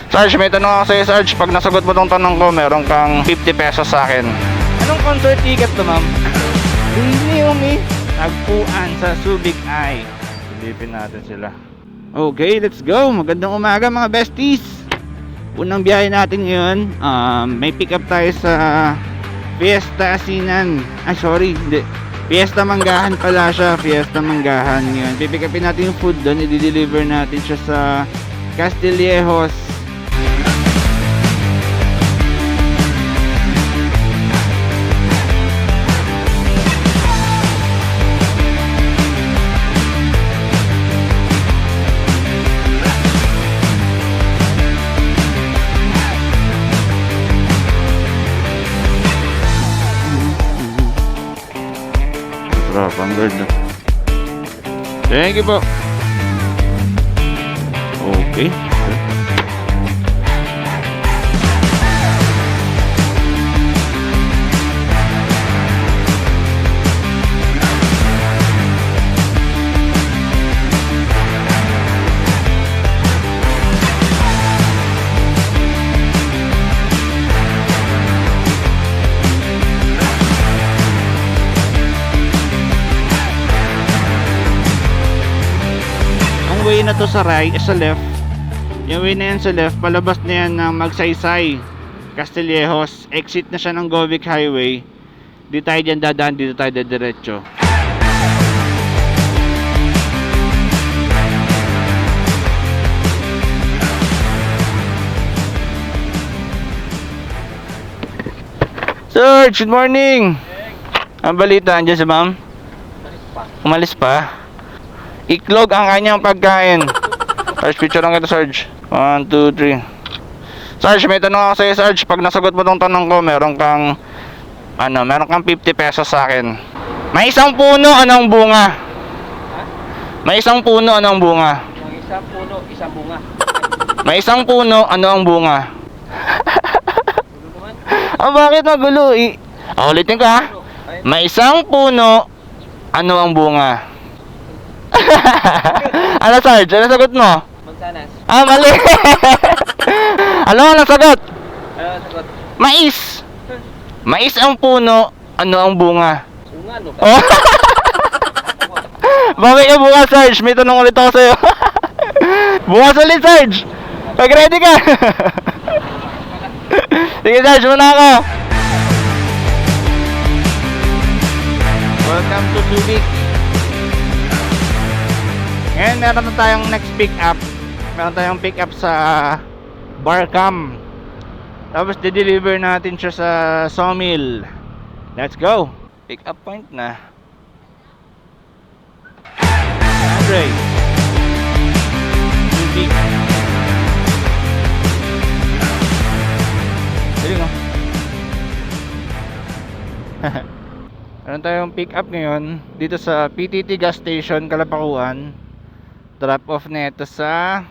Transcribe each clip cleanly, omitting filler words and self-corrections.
Sarge, may tanong ako sa'yo, Sarge. Pag nasagot mo tong tanong ko, meron kang 50 pesos sa akin. Anong concert ticket to, ma'am? Umi. Tagpuan sa Subic Eye. Silipin natin sila. Okay, let's go. Magandang umaga mga besties. Unang biyahe natin ngayon. May pick up tayo sa Fiesta Asinan. Hindi. Fiesta Manggahan pala siya. Fiesta Manggahan ngayon. Pipick upin natin yung food doon. I-deliver natin siya sa Castillejos. Ang ganda. Thank you po. Okay. Way na to sa right, sa left. Yung way na yan sa left, palabas na yan ng Magsaysay Castillejos. Exit na siya ng Govic Highway. Di tayo dyan dadaan, dito tayo diretso. Sir, good morning. Ang balita, andyan si ma'am? Umalis pa? Iklog ang kanyang pagkain. Sarge, picture lang kita, Sarge. 1, 2, 3. Sarge, may tanong ako sa'yo, Sarge. Pag nasagot mo tong tanong ko, meron kang 50 pesos sa akin. May isang puno, anong bunga? May isang puno, anong bunga? May isang puno, isang bunga. May isang puno, ano ang bunga? Bakit magulo? Ulitin ko, ha? May isang puno, ano ang bunga? Ano, Sarge? Ano sagot mo? Mansanas. Mali. Ano sagot? Ano sagot? Mais. Mais ang puno, ano ang bunga? Bunga, no? Oh. Bakit ka bunga, Sarge? May tanong ulit ako sa'yo. Bunga ulit, Sarge. Pag ready ka. Sige, Sarge, muna ako. Welcome to Subic. Ngayon meron na tayong next pick up. Meron tayong pick up sa Barcam. Tapos de-deliver natin siya sa Sawmill. Let's go. Pick up point na. Andre Subic. Galing, oh. Meron tayong pick up ngayon dito sa PTT gas station, Kalapakuan. Drop off na ito sa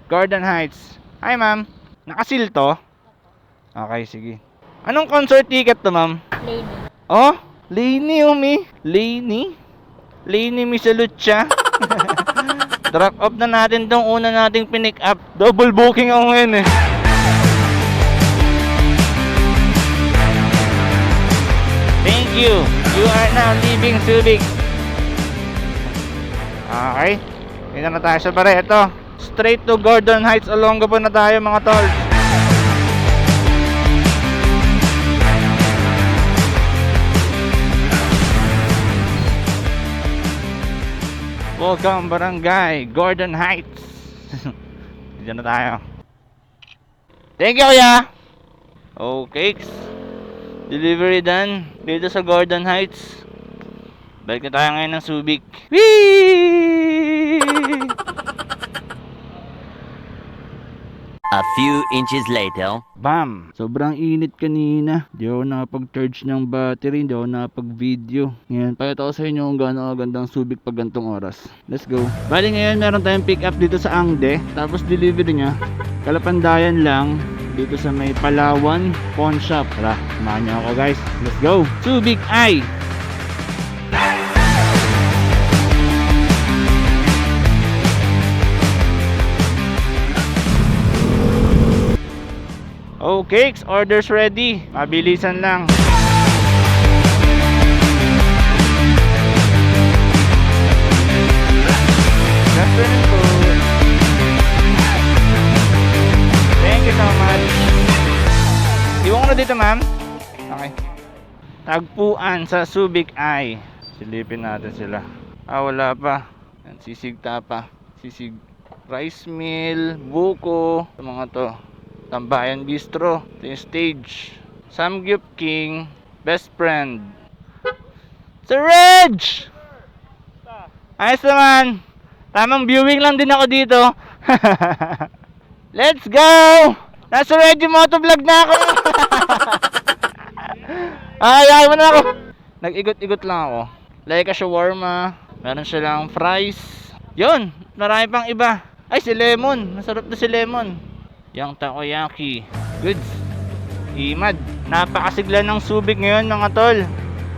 Garden Heights. Hi, ma'am. Nakasil to? Okay, sige. Anong concert ticket to, ma'am? Lady. Oh, Lainey, Umi. Lainey Misalucha. Drop off na natin tong una nating pinick up. Double booking ako ngayon, eh. Thank you. You are now leaving Subic. Okay. Dito na tayo sa Barreto. Straight to Gordon Heights, Olonga po na tayo, mga tol. Welcome Barangay Gordon Heights. Dito na tayo. Thank you, kuya. Okay. Delivery done dito sa Gordon Heights. Balik na tayo ngayon ng Subic. Whee! A few inches later. Bam! Sobrang init kanina. Di ako nakapag-charge ng battery. Di ako nakapag-video. Ngayon, pakita ko sa inyo kung gaano kagandang Subic pag gantong oras. Let's go. Bali ngayon, meron tayong pick up dito sa Angde. Tapos delivery niya. Kalapandayan lang. Dito sa may Palawan Pawn Shop. Tara, samahan niyo ako, guys. Let's go! Subic Eye! Oh, cakes, orders ready. Mabilisan lang. Good afternoon po. Thank you so much. Iwan ko na dito, ma'am. Okay. Tagpuan sa Subic Eye. Silipin natin sila. Wala pa. Yan, sisig tapa. Sisig rice mill, buko. Ito mga to. Tambayan Bistro. Ito yung stage. Samgyup King. Best friend. Sir Reg! Ayos naman. Tamang viewing lang din ako dito. Let's go! Nasa Reggie Motovlog na ako. Ay, mo na ako. Nag-igot-igot lang ako. Like a shawarma. Meron silang fries. Yun, marami pang iba. Ay, si Lemon. Masarap na si Lemon. Yang takoyaki. Goods. Imad. Napakasigla ng Subic ngayon mga tol.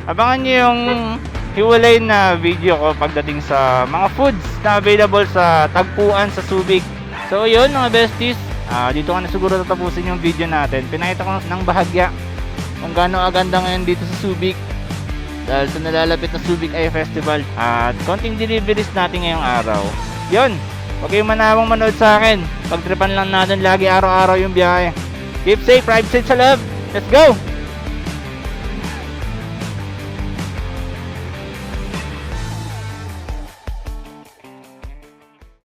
Abangan nyo yung hiwalay na video ko pagdating sa mga foods na available sa tagpuan sa Subic. So yun mga besties, dito ko na siguro tatapusin yung video natin. Pinakita ko ng bahagya kung gaano aganda ngayon dito sa Subic dahil sa nalalapit na Subic Eye Festival at konting deliveries natin ngayong araw. Yun, huwag kayong manawang manood sa akin. Pagtripan lang natin lagi araw-araw yung biyahe. Keep safe, ride safe sa love. Let's go!